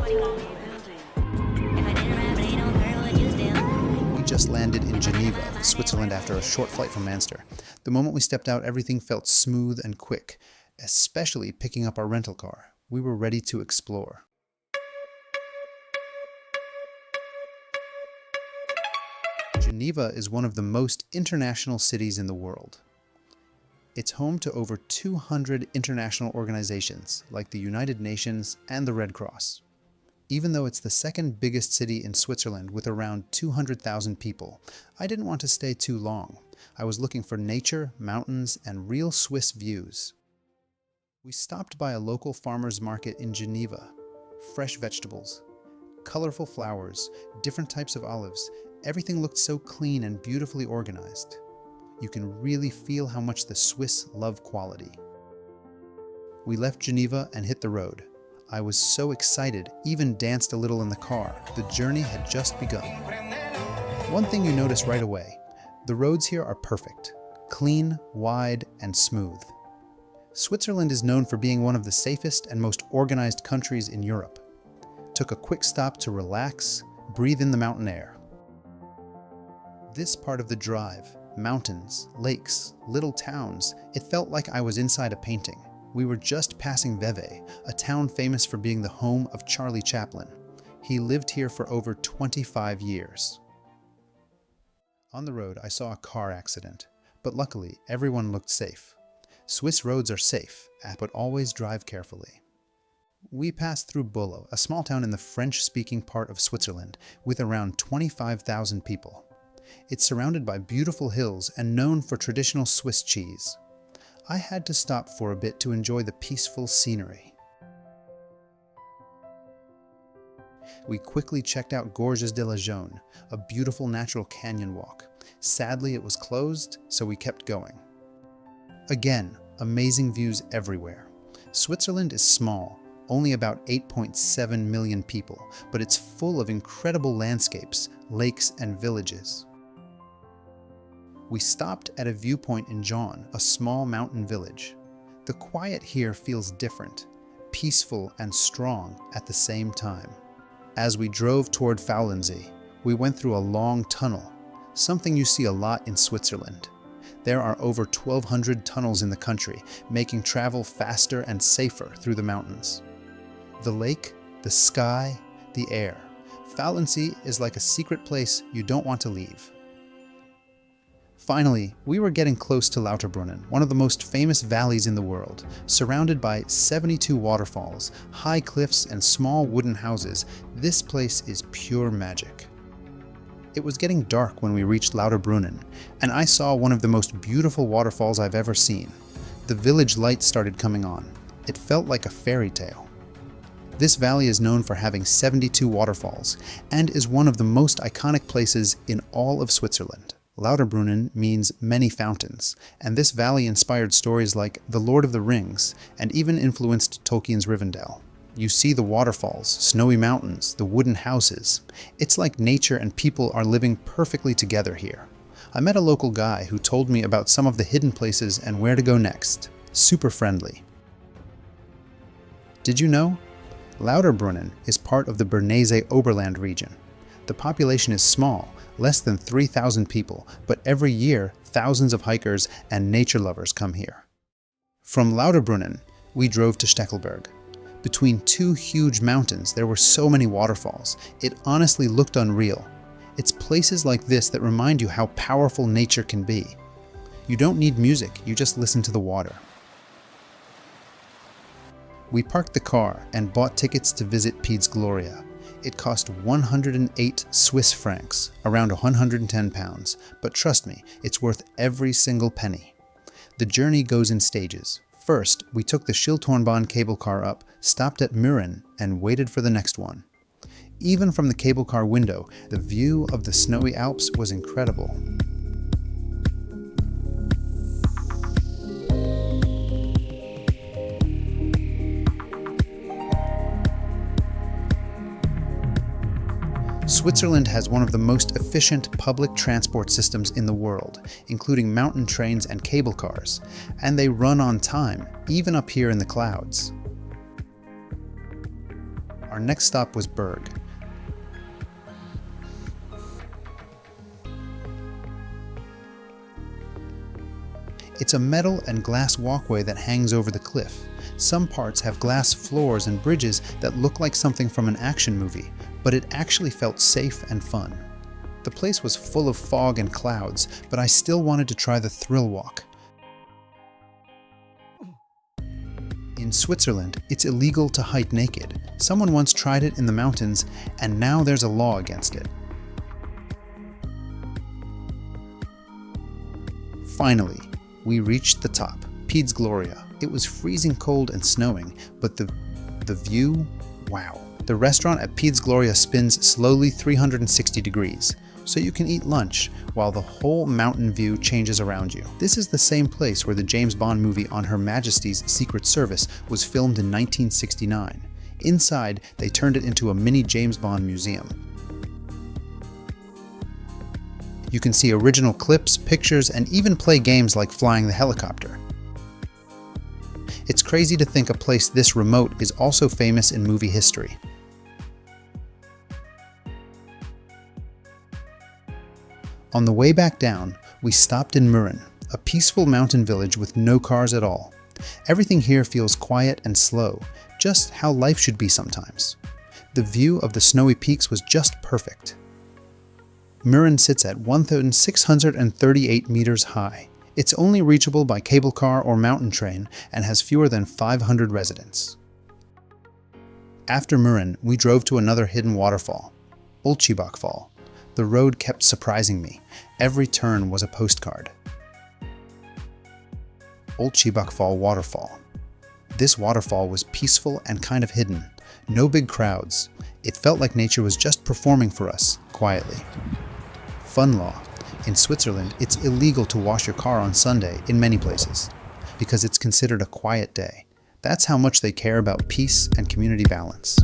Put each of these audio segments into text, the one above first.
We just landed in Geneva, Switzerland after a short flight from Manchester. The moment we stepped out, everything felt smooth and quick, especially picking up our rental car. We were ready to explore. Geneva is one of the most international cities in the world. It's home to over 200 international organizations like the United Nations and the Red Cross. Even though it's the second biggest city in Switzerland with around 200,000 people, I didn't want to stay too long. I was looking for nature, mountains, and real Swiss views. We stopped by a local farmer's market in Geneva. Fresh vegetables, colorful flowers, different types of olives. Everything looked so clean and beautifully organized. You can really feel how much the Swiss love quality. We left Geneva and hit the road. I was so excited, even danced a little in the car. The journey had just begun. One thing you notice right away, the roads here are perfect, clean, wide, and smooth. Switzerland is known for being one of the safest and most organized countries in Europe. Took a quick stop to relax, breathe in the mountain air. This part of the drive, mountains, lakes, little towns, it felt like I was inside a painting. We were just passing Vevey, a town famous for being the home of Charlie Chaplin. He lived here for over 25 years. On the road, I saw a car accident, but luckily everyone looked safe. Swiss roads are safe, but always drive carefully. We passed through Bulow, a small town in the French-speaking part of Switzerland, with around 25,000 people. It's surrounded by beautiful hills and known for traditional Swiss cheese. I had to stop for a bit to enjoy the peaceful scenery. We quickly checked out Gorges de la Jaune, a beautiful natural canyon walk. Sadly, it was closed, so we kept going. Again, amazing views everywhere. Switzerland is small, only about 8.7 million people, but it's full of incredible landscapes, lakes, and villages. We stopped at a viewpoint in Jaune, a small mountain village. The quiet here feels different, peaceful and strong at the same time. As we drove toward Faulensee, we went through a long tunnel, something you see a lot in Switzerland. There are over 1,200 tunnels in the country, making travel faster and safer through the mountains. The lake, the sky, the air. Faulensee is like a secret place you don't want to leave. Finally, we were getting close to Lauterbrunnen, one of the most famous valleys in the world, surrounded by 72 waterfalls, high cliffs, and small wooden houses. This place is pure magic. It was getting dark when we reached Lauterbrunnen, and I saw one of the most beautiful waterfalls I've ever seen. The village lights started coming on. It felt like a fairy tale. This valley is known for having 72 waterfalls, and is one of the most iconic places in all of Switzerland. Lauterbrunnen means many fountains, and this valley inspired stories like The Lord of the Rings, and even influenced Tolkien's Rivendell. You see the waterfalls, snowy mountains, the wooden houses. It's like nature and people are living perfectly together here. I met a local guy who told me about some of the hidden places and where to go next. Super friendly. Did you know? Lauterbrunnen is part of the Bernese Oberland region. The population is small, less than 3,000 people, but every year thousands of hikers and nature lovers come here. From Lauterbrunnen, we drove to Steckelberg. Between two huge mountains, there were so many waterfalls. It honestly looked unreal. It's places like this that remind you how powerful nature can be. You don't need music, you just listen to the water. We parked the car and bought tickets to visit Piz Gloria. It cost 108 Swiss francs, around 110 pounds, but trust me, it's worth every single penny. The journey goes in stages. First, we took the Schilthornbahn cable car up, stopped at Mürren, and waited for the next one. Even from the cable car window, the view of the snowy Alps was incredible. Switzerland has one of the most efficient public transport systems in the world, including mountain trains and cable cars, and they run on time, even up here in the clouds. Our next stop was Birg. It's a metal and glass walkway that hangs over the cliff. Some parts have glass floors and bridges that look like something from an action movie, but it actually felt safe and fun. The place was full of fog and clouds, but I still wanted to try the thrill walk. In Switzerland, it's illegal to hike naked. Someone once tried it in the mountains, and now there's a law against it. Finally, we reached the top, Piz Gloria. It was freezing cold and snowing, but the view, wow. The restaurant at Piz Gloria spins slowly 360 degrees, so you can eat lunch while the whole mountain view changes around you. This is the same place where the James Bond movie On Her Majesty's Secret Service was filmed in 1969. Inside, they turned it into a mini James Bond museum. You can see original clips, pictures, and even play games like flying the helicopter. It's crazy to think a place this remote is also famous in movie history. On the way back down, we stopped in Mürren, a peaceful mountain village with no cars at all. Everything here feels quiet and slow, just how life should be sometimes. The view of the snowy peaks was just perfect. Mürren sits at 1,638 meters high. It's only reachable by cable car or mountain train and has fewer than 500 residents. After Mürren, we drove to another hidden waterfall, Oltschibach Fall. The road kept surprising me. Every turn was a postcard. Oltschibach Fall Waterfall. This waterfall was peaceful and kind of hidden. No big crowds. It felt like nature was just performing for us, quietly. Fun law. In Switzerland, it's illegal to wash your car on Sunday in many places, because it's considered a quiet day. That's how much they care about peace and community balance.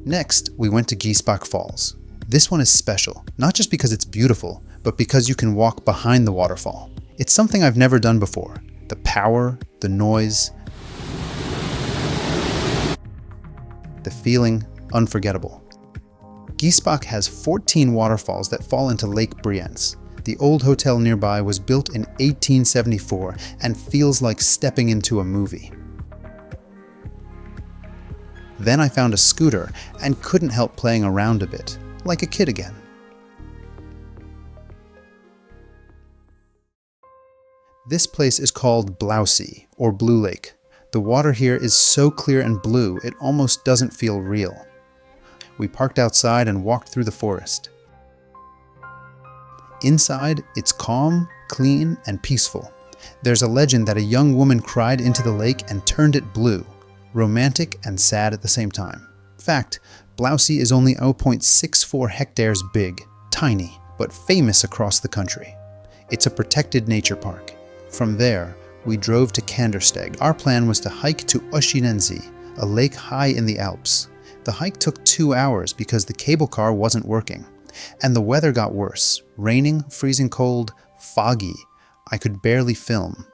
Next, we went to Giessbach Falls. This one is special, not just because it's beautiful, but because you can walk behind the waterfall. It's something I've never done before. The power, the noise, the feeling, unforgettable. Giessbach has 14 waterfalls that fall into Lake Brienz. The old hotel nearby was built in 1874 and feels like stepping into a movie. Then I found a scooter and couldn't help playing around a bit, like a kid again. This place is called Blausee, or Blue Lake. The water here is so clear and blue, it almost doesn't feel real. We parked outside and walked through the forest. Inside, it's calm, clean, and peaceful. There's a legend that a young woman cried into the lake and turned it blue. Romantic and sad at the same time. Fact, Blausee is only 0.64 hectares big, tiny, but famous across the country. It's a protected nature park. From there, we drove to Kandersteg. Our plan was to hike to Oeschinensee, a lake high in the Alps. The hike took 2 hours because the cable car wasn't working. And the weather got worse. Raining, freezing cold, foggy. I could barely film.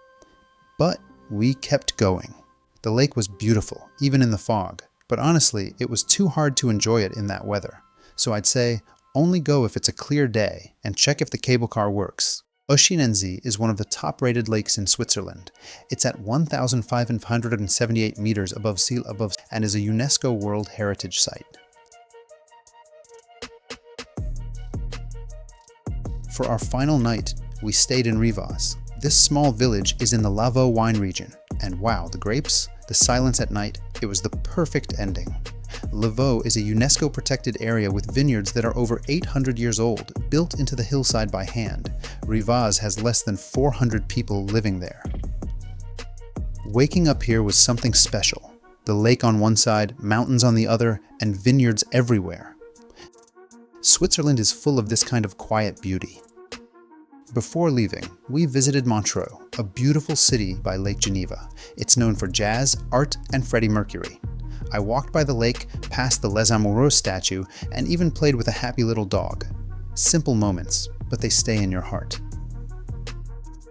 But we kept going. The lake was beautiful, even in the fog, but honestly, it was too hard to enjoy it in that weather. So I'd say, only go if it's a clear day, and check if the cable car works. Oeschinensee is one of the top-rated lakes in Switzerland. It's at 1,578 meters above sea level and is a UNESCO World Heritage Site. For our final night, we stayed in Rivas. This small village is in the Lavaux wine region, and wow, the grapes, the silence at night, it was the perfect ending. Lavaux is a UNESCO-protected area with vineyards that are over 800 years old, built into the hillside by hand. Rivas has less than 400 people living there. Waking up here was something special. The lake on one side, mountains on the other, and vineyards everywhere. Switzerland is full of this kind of quiet beauty. Before leaving, we visited Montreux, a beautiful city by Lake Geneva. It's known for jazz, art, and Freddie Mercury. I walked by the lake, past the Les Amoureux statue, and even played with a happy little dog. Simple moments, but they stay in your heart.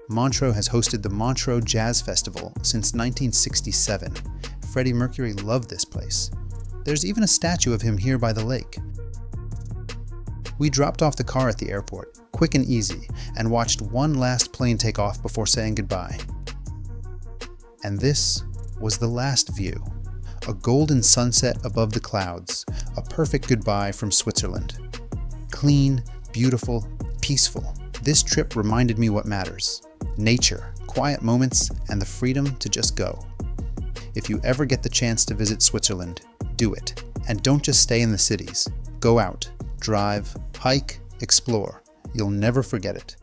Montreux has hosted the Montreux Jazz Festival since 1967. Freddie Mercury loved this place. There's even a statue of him here by the lake. We dropped off the car at the airport, quick and easy, and watched one last plane take off before saying goodbye. And this was the last view. A golden sunset above the clouds, a perfect goodbye from Switzerland. Clean, beautiful, peaceful. This trip reminded me what matters. Nature, quiet moments, and the freedom to just go. If you ever get the chance to visit Switzerland, do it. And don't just stay in the cities. Go out, drive, hike, explore. You'll never forget it.